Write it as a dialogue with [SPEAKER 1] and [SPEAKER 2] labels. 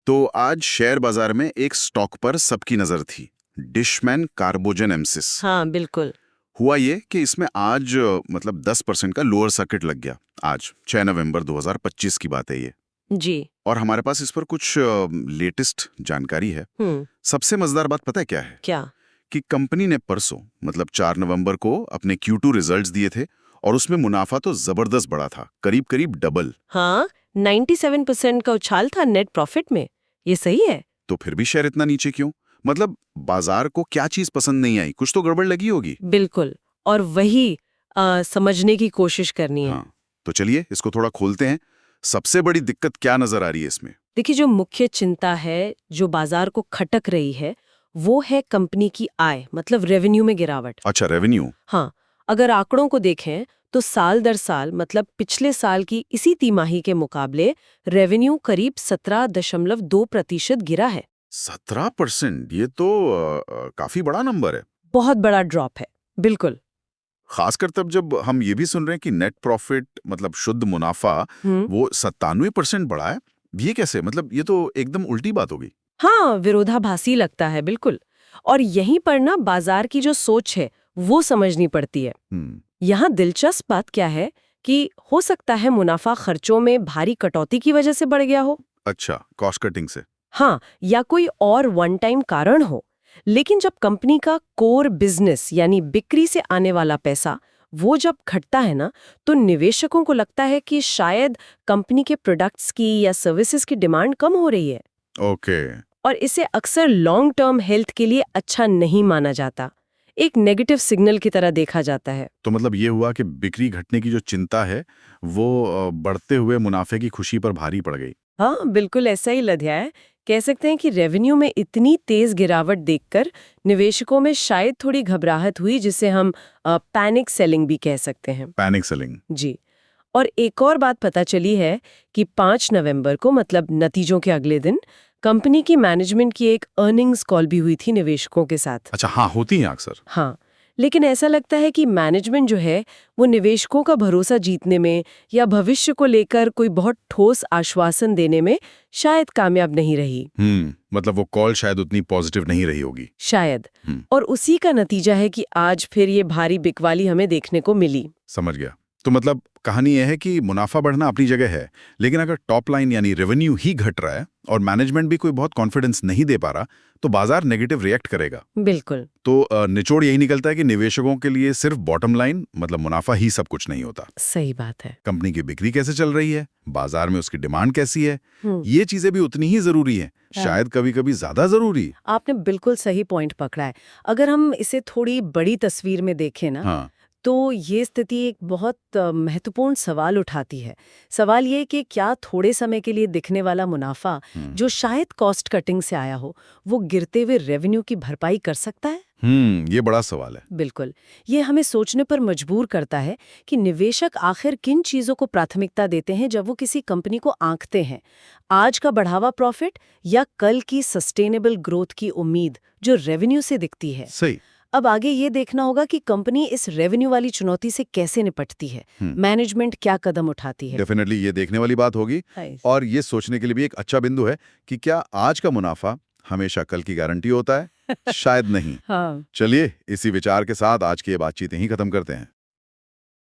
[SPEAKER 1] तो आज शेयर बाजार में एक स्टॉक पर सबकी नजर थी, डिशमैन कार्बोजन एमसिस।
[SPEAKER 2] हाँ बिल्कुल।
[SPEAKER 1] हुआ ये कि इसमें आज मतलब 10% का लोअर सर्किट लग गया। आज 6 नवंबर 2025 की बात है ये।
[SPEAKER 2] जी।
[SPEAKER 1] और हमारे पास इस पर कुछ लेटेस्ट जानकारी है। सबसे मजेदार बात पता है क्या है?
[SPEAKER 2] क्या? कि
[SPEAKER 1] कंपनी ने परसों मतलब 4 नवंबर को अपने Q2 रिजल्ट्स दिए थे और उसमें मुनाफा तो जबरदस्त बढ़ा था, करीब करीब डबल।
[SPEAKER 2] हाँ, 97% का उछाल था नेट प्रॉफिट में। ये सही है।
[SPEAKER 1] तो फिर भी शेयर इतना नीचे क्यों? मतलब बाजार को क्या चीज पसंद नहीं आई? कुछ तो गड़बड़ लगी होगी।
[SPEAKER 2] बिल्कुल। और वही समझने की कोशिश करनी है।
[SPEAKER 1] हाँ, तो चलिए इसको थोड़ा खोलते हैं। सबसे बड़ी दिक्कत क्या नजर आ रही है इसमें?
[SPEAKER 2] देखिए, जो मुख्य चिंता है, जो बाजार को खटक रही है, वो है कंपनी की आय, मतलब रेवेन्यू में गिरावट।
[SPEAKER 1] अच्छा, रेवेन्यू।
[SPEAKER 2] हाँ, अगर आंकड़ों को देखें तो साल दर साल, मतलब पिछले साल की इसी तिमाही के मुकाबले रेवेन्यू करीब 17.2% गिरा है।
[SPEAKER 1] 17%? ये तो काफी बड़ा नंबर है।
[SPEAKER 2] बहुत बड़ा ड्रॉप है। बिल्कुल।
[SPEAKER 1] खासकर तब जब हम ये भी सुन रहे हैं कि नेट प्रॉफिट मतलब शुद्ध मुनाफा वो 97% बढ़ा है। ये कैसे? मतलब ये तो एकदम उल्टी बात होगी।
[SPEAKER 2] हाँ, विरोधाभासी लगता है, बिल्कुल। और यहीं पर ना बाजार की जो सोच है वो समझनी पड़ती है। यहाँ दिलचस्प बात क्या है कि हो सकता है मुनाफा खर्चों में भारी कटौती की वजह से बढ़ गया हो।
[SPEAKER 1] अच्छा, कॉस्ट कटिंग से।
[SPEAKER 2] हाँ, या कोई और वन टाइम कारण हो। लेकिन जब कंपनी का कोर बिजनेस यानी बिक्री से आने वाला पैसा वो जब घटता है ना, तो निवेशकों को लगता है कि शायद कंपनी के प्रोडक्ट्स की या सर्विसेज की डिमांड कम हो रही है।
[SPEAKER 1] ओके।
[SPEAKER 2] और इसे अक्सर लॉन्ग टर्म हेल्थ के लिए अच्छा नहीं माना जाता, एक नेगेटिव सिग्नल की तरह देखा जाता है।
[SPEAKER 1] तो मतलब ये हुआ कि बिक्री घटने की जो चिंता है वो बढ़ते हुए मुनाफे की खुशी पर भारी पड़ गई।
[SPEAKER 2] हाँ बिल्कुल, ऐसा ही लध्या है। कह सकते हैं कि रेवेन्यू में इतनी तेज गिरावट देखकर निवेशकों में शायद थोड़ी घबराहट हुई, जिसे हम पैनिक सेलिंग भी कह सकते हैं।
[SPEAKER 1] Panic selling.
[SPEAKER 2] जी। और एक और बात पता चली है कि 5 नवंबर को, मतलब नतीजों के अगले दिन, कंपनी की मैनेजमेंट की एक अर्निंग्स कॉल भी हुई थी निवेशकों के साथ।
[SPEAKER 1] अच्छा, हाँ, होती हैं अक्सर।
[SPEAKER 2] हाँ, लेकिन ऐसा लगता है कि मैनेजमेंट जो है वो निवेशकों का भरोसा जीतने में या भविष्य को लेकर कोई बहुत ठोस आश्वासन देने में शायद कामयाब नहीं रही।
[SPEAKER 1] मतलब वो कॉल शायद उतनी पॉजिटिव नहीं रही होगी।
[SPEAKER 2] शायद। और उसी का नतीजा है कि आज फिर ये भारी बिकवाली हमें देखने को मिली।
[SPEAKER 1] समझ गया। तो मतलब कहानी यह है कि मुनाफा बढ़ना अपनी जगह है, लेकिन अगर टॉप लाइन यानी रेवेन्यू ही घट रहा है और मैनेजमेंट भी कोई बहुत कॉन्फिडेंस नहीं दे पा रहा, तो बाजार नेगेटिव रिएक्ट करेगा।
[SPEAKER 2] बिल्कुल।
[SPEAKER 1] तो निचोड़ यही निकलता है कि निवेशकों के लिए सिर्फ बॉटम लाइन मतलब मुनाफा ही सब कुछ नहीं होता।
[SPEAKER 2] सही बात है।
[SPEAKER 1] कंपनी की बिक्री कैसे चल रही है, बाजार में उसकी डिमांड कैसी है, ये चीजें भी उतनी ही जरूरी है, शायद कभी कभी ज्यादा जरूरी।
[SPEAKER 2] आपने बिल्कुल सही पॉइंट पकड़ा है। अगर हम इसे थोड़ी बड़ी तस्वीर में देखें ना,
[SPEAKER 1] हाँ।
[SPEAKER 2] तो ये स्थिति एक बहुत महत्वपूर्ण सवाल उठाती है। सवाल ये कि क्या थोड़े समय के लिए दिखने वाला मुनाफा, जो शायद कॉस्ट कटिंग से आया हो, वो गिरते हुए रेवेन्यू की भरपाई कर सकता है?
[SPEAKER 1] ये बड़ा सवाल है।
[SPEAKER 2] बिल्कुल। ये हमें सोचने पर मजबूर करता है कि निवेशक आखिर किन चीजों को प्राथमिकता देते हैं जब वो किसी कंपनी को आंकते हैं। आज का बढ़ावा प्रॉफिट या कल की सस्टेनेबल ग्रोथ की उम्मीद जो रेवेन्यू से दिखती है।
[SPEAKER 1] सही।
[SPEAKER 2] अब आगे ये देखना होगा कि कंपनी इस रेवेन्यू वाली चुनौती से कैसे निपटती है, मैनेजमेंट क्या कदम उठाती है।
[SPEAKER 1] डेफिनेटली ये देखने वाली बात होगी। और ये सोचने के लिए भी एक अच्छा बिंदु है कि क्या आज का मुनाफा हमेशा कल की गारंटी होता है? शायद नहीं।
[SPEAKER 2] हाँ।
[SPEAKER 1] चलिए इसी विचार के साथ आज की ये बातचीत यहीं खत्म करते हैं।